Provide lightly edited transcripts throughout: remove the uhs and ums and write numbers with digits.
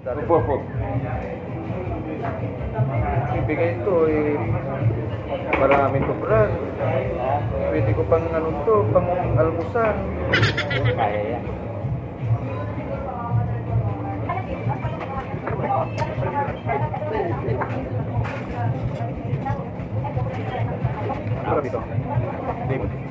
Opo. Ibigay ito eh. Maraming tubrad. Pwede ko pang ano to, pang almusan. Kaya yan. Ano dito? Limon.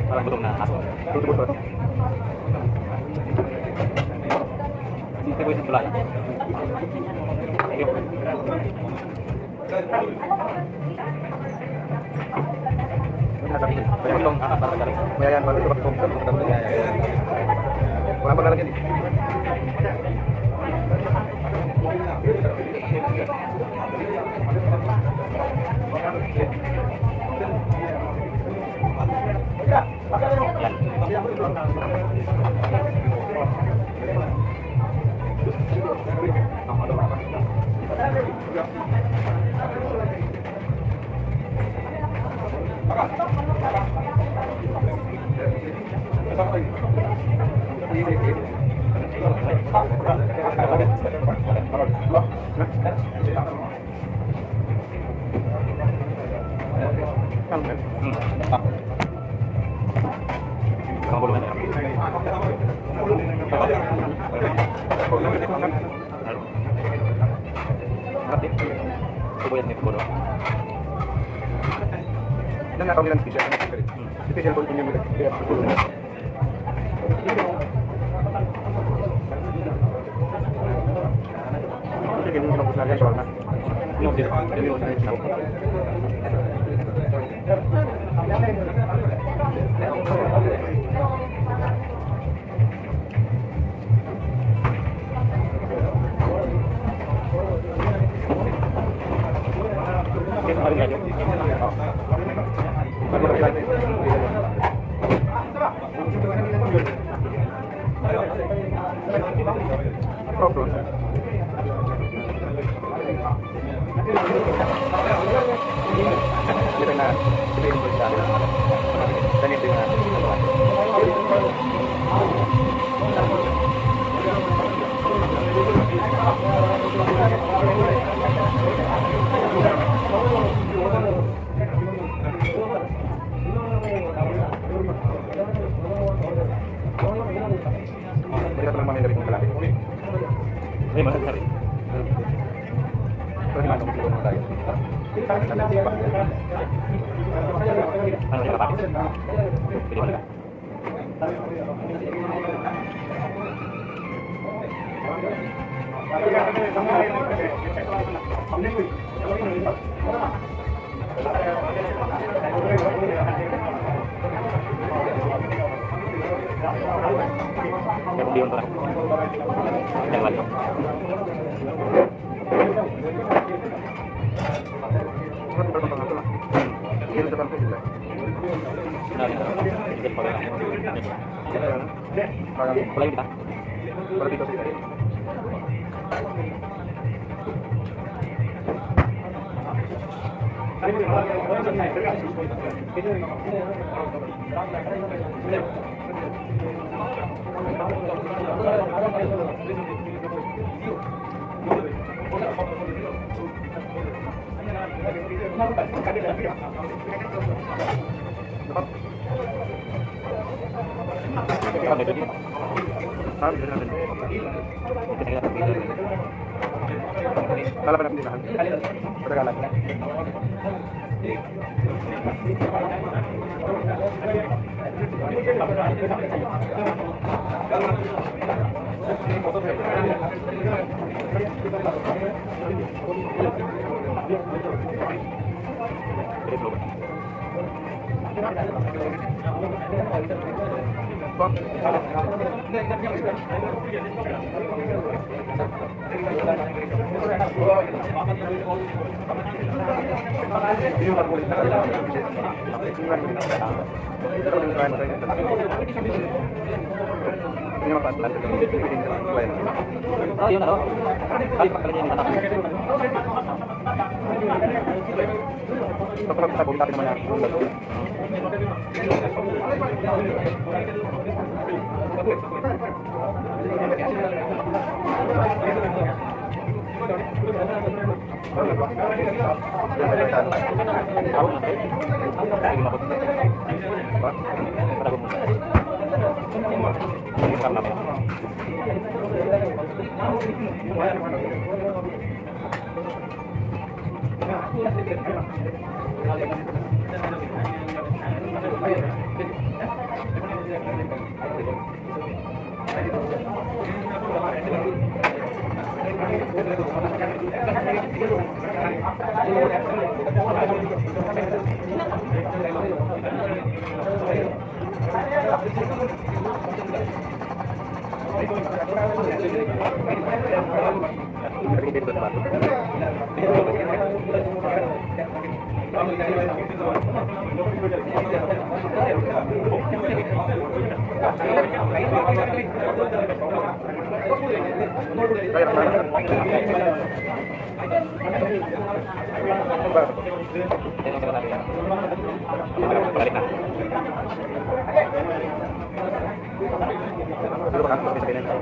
Parang gutom na aso. Tutubo. Hindi ko isang tulay. Thank you. Tulong para galing. Mayayan pa ito pag wala pa lalagyan eh. Nangataw nilang special. Special po yung Hindi naman paas lang. Pwede nila kuwain. Oh, yun ano? Ay, pagkalagay yung tatak. Kapag sabog natin naman yung ulat. Tawag na kayo. Sige, mapot. Patago mo. Sige, sarap namin. Kaya naman. Yan ang sinasabi niya. Balik na. Pero baka ako sabihin nito.